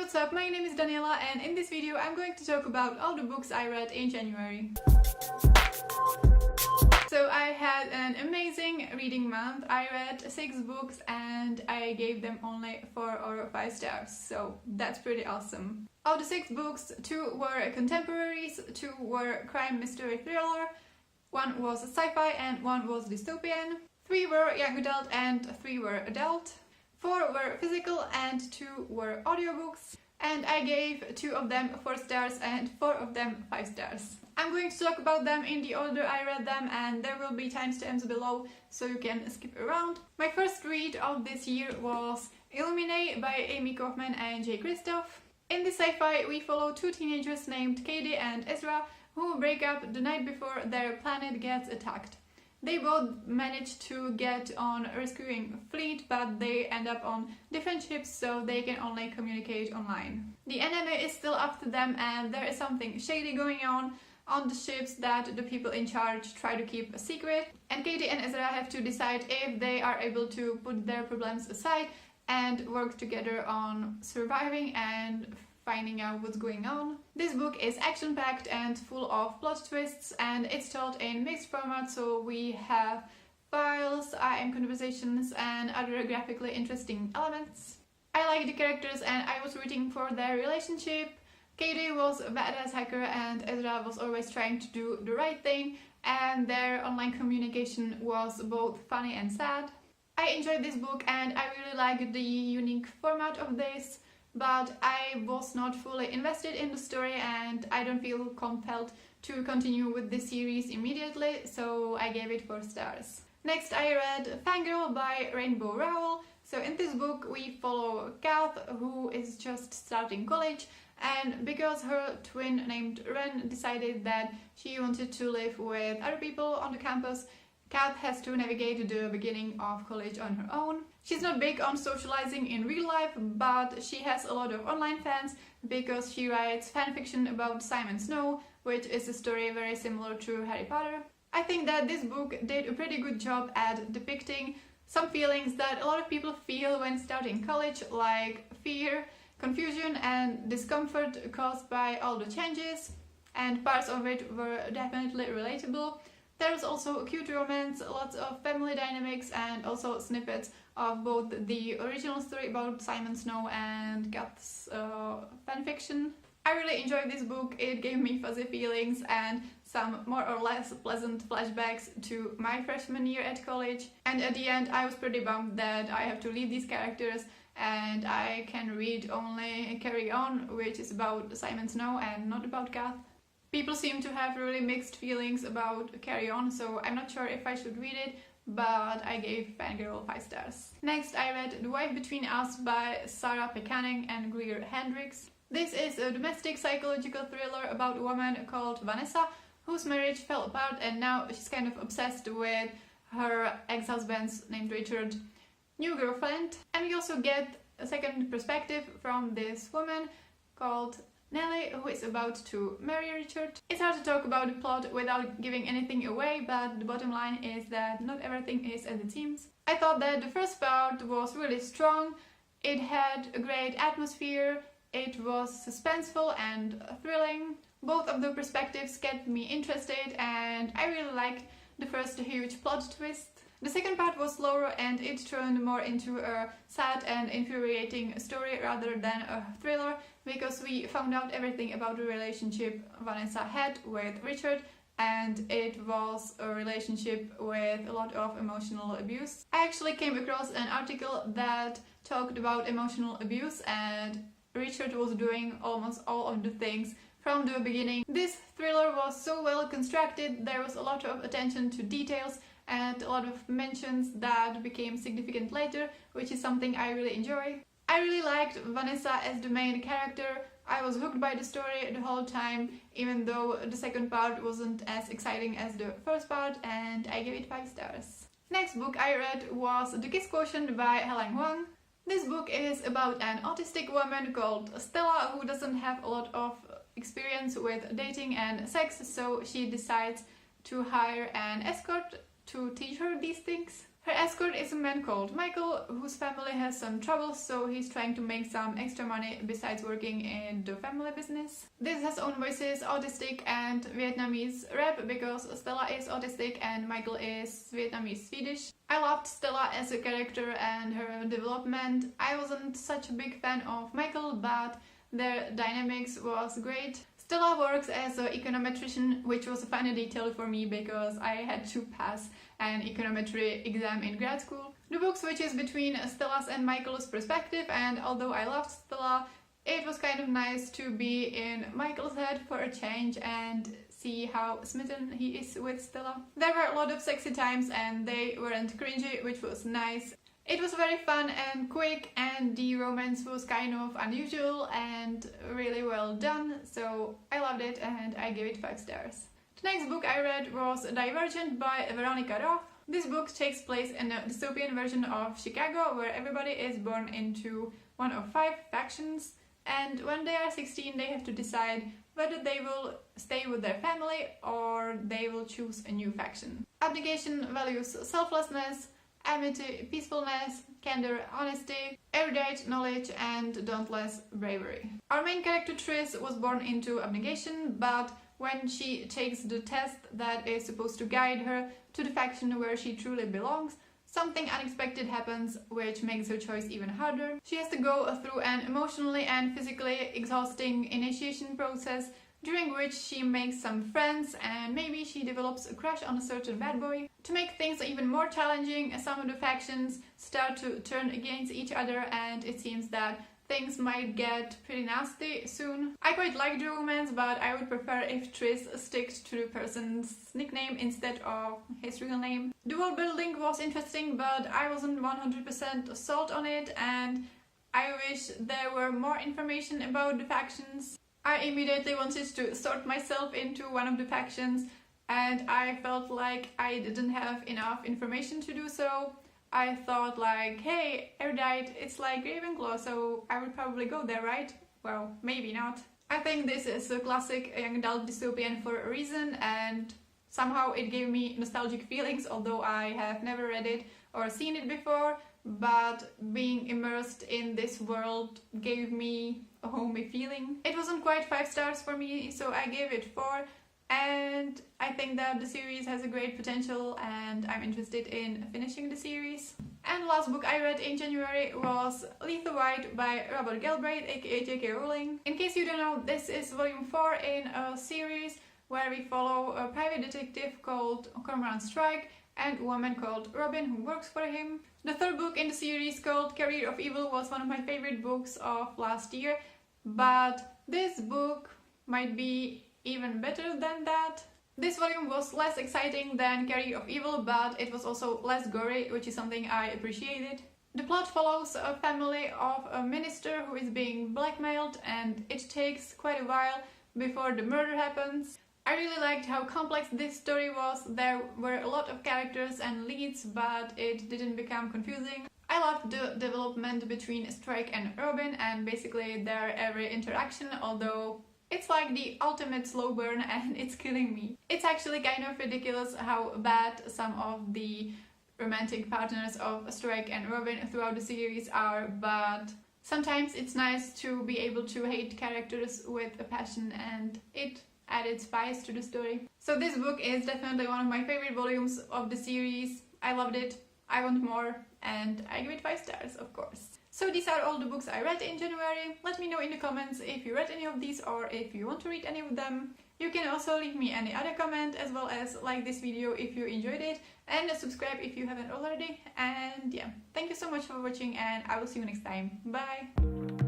what's up? My name is Daniela and in this video I'm going to talk about all the books I read in January. So I had an amazing reading month. I read 6 books and I gave them only 4 or 5 stars, so that's pretty awesome. Of the 6 books, 2 were contemporaries, 2 were crime mystery thriller, 1 was sci-fi and 1 was dystopian, 3 were young adult and 3 were adult, 4 were physical and 2 were audiobooks, and I gave 2 of them 4 stars and 4 of them 5 stars. I'm going to talk about them in the order I read them, and there will be timestamps below so you can skip around. My first read of this year was Illuminae by Amy Kaufman and Kristoff. In this sci-fi we follow 2 teenagers named Katie and Ezra who break up the night before their planet gets attacked. They both manage to get on a rescuing fleet, but they end up on different ships so they can only communicate online. The enemy is still after them and there is something shady going on the ships that the people in charge try to keep a secret. And Katie and Ezra have to decide if they are able to put their problems aside and work together on surviving and finding out what's going on. This book is action-packed and full of plot twists, and it's told in mixed format, so we have files, IM conversations and other graphically interesting elements. I like the characters and I was rooting for their relationship. Katie was a badass hacker and Ezra was always trying to do the right thing, and their online communication was both funny and sad. I enjoyed this book and I really liked the unique format of this, but I was not fully invested in the story and I don't feel compelled to continue with this series immediately, so I gave it 4 stars. Next I read Fangirl by Rowell. So in this book we follow Kath, who is just starting college, and because her twin named Ren decided that she wanted to live with other people on the campus, Kath has to navigate the beginning of college on her own. She's not big on socializing in real life, but she has a lot of online fans because she writes fanfiction about Simon Snow, which is a story very similar to Harry Potter. I think that this book did a pretty good job at depicting some feelings that a lot of people feel when starting college, like fear, confusion and discomfort caused by all the changes, and parts of it were definitely relatable. There was also a cute romance, lots of family dynamics and also snippets of both the original story about Simon Snow and Kath's fanfiction. I really enjoyed this book. It gave me fuzzy feelings and some more or less pleasant flashbacks to my freshman year at college. And at the end I was pretty bummed that I have to leave these characters and I can read only Carry On, which is about Simon Snow and not about Kath. People seem to have really mixed feelings about Carry On, so I'm not sure if I should read it, but I gave Fangirl 5 stars. Next I read The Wife Between Us by Pekkanen and Greer Hendricks. This is a domestic psychological thriller about a woman called Vanessa whose marriage fell apart and now she's kind of obsessed with her ex-husband's, named Richard, new girlfriend. And we also get a second perspective from this woman called Nellie, who is about to marry Richard. It's hard to talk about the plot without giving anything away, but the bottom line is that not everything is as it seems. I thought that the first part was really strong. It had a great atmosphere, it was suspenseful and thrilling. Both of the perspectives kept me interested and I really liked the first huge plot twist. The second part was slower and it turned more into a sad and infuriating story rather than a thriller, because we found out everything about the relationship Vanessa had with Richard, and it was a relationship with a lot of emotional abuse. I actually came across an article that talked about emotional abuse, and Richard was doing almost all of the things from the beginning. This thriller was so well constructed, there was a lot of attention to details and a lot of mentions that became significant later, which is something I really enjoy. I really liked Vanessa as the main character. I was hooked by the story the whole time, even though the second part wasn't as exciting as the first part, and I gave it 5 stars. Next book I read was The Kiss Quotient by Helen Hoang. This book is about an autistic woman called Stella who doesn't have a lot of experience with dating and sex, so she decides to hire an escort to teach her these things. Her escort is a man called Michael, whose family has some trouble, so he's trying to make some extra money besides working in the family business. This has own voices, autistic and Vietnamese rap, because Stella is autistic and Michael is Vietnamese Swedish. I loved Stella as a character and her development. I wasn't such a big fan of Michael, but their dynamics was great. Stella works as an econometrician, which was a funny detail for me because I had to pass an econometry exam in grad school. The book switches between Stella's and Michael's perspective, and although I loved Stella, it was kind of nice to be in Michael's head for a change and see how smitten he is with Stella. There were a lot of sexy times and they weren't cringy, which was nice. It was very fun and quick, and the romance was kind of unusual and really well done, so I loved it and I gave it 5 stars. The next book I read was Divergent by Veronica Roth. This book takes place in a dystopian version of Chicago where everybody is born into one of 5 factions, and when they are 16 they have to decide whether they will stay with their family or they will choose a new faction. Abnegation values selflessness, amity, peacefulness, candor, honesty, erudite knowledge, and dauntless bravery. Our main character Tris was born into abnegation, but when she takes the test that is supposed to guide her to the faction where she truly belongs, something unexpected happens which makes her choice even harder. She has to go through an emotionally and physically exhausting initiation process, during which she makes some friends and maybe she develops a crush on a certain bad boy. To make things even more challenging, some of the factions start to turn against each other and it seems that things might get pretty nasty soon. I quite like the romance, but I would prefer if Tris sticks to the person's nickname instead of his real name. The world building was interesting, but I wasn't 100% sold on it, and I wish there were more information about the factions. I immediately wanted to sort myself into one of the factions, and I felt like I didn't have enough information to do so. I thought like, hey, erudite, it's like Ravenclaw, so I would probably go there, right? Well, maybe not. I think this is a classic young adult dystopian for a reason, and somehow it gave me nostalgic feelings, although I have never read it or seen it before, but being immersed in this world gave me a homey feeling. It wasn't quite 5 stars for me, so I gave it 4. And I think that the series has a great potential and I'm interested in finishing the series. And the last book I read in January was Lethal White by Robert Galbraith, aka J.K. Rowling. In case you don't know, this is volume 4 in a series where we follow a private detective called Cormoran Strike and a woman called Robin who works for him. The third book in the series, called Career of Evil, was one of my favorite books of last year, but this book might be even better than that. This volume was less exciting than Career of Evil, but it was also less gory, which is something I appreciated. The plot follows a family of a minister who is being blackmailed, and it takes quite a while before the murder happens. I really liked how complex this story was. There were a lot of characters and leads, but it didn't become confusing. I loved the development between Strike and Robin and basically their every interaction, although it's like the ultimate slow burn and it's killing me. It's actually kind of ridiculous how bad some of the romantic partners of Strike and Robin throughout the series are, but sometimes it's nice to be able to hate characters with a passion, and it added spice to the story. So this book is definitely one of my favorite volumes of the series. I loved it, I want more, and I give it 5 stars, of course. So these are all the books I read in January. Let me know in the comments if you read any of these or if you want to read any of them. You can also leave me any other comment, as well as like this video if you enjoyed it, and subscribe if you haven't already. And yeah, thank you so much for watching, and I will see you next time. Bye!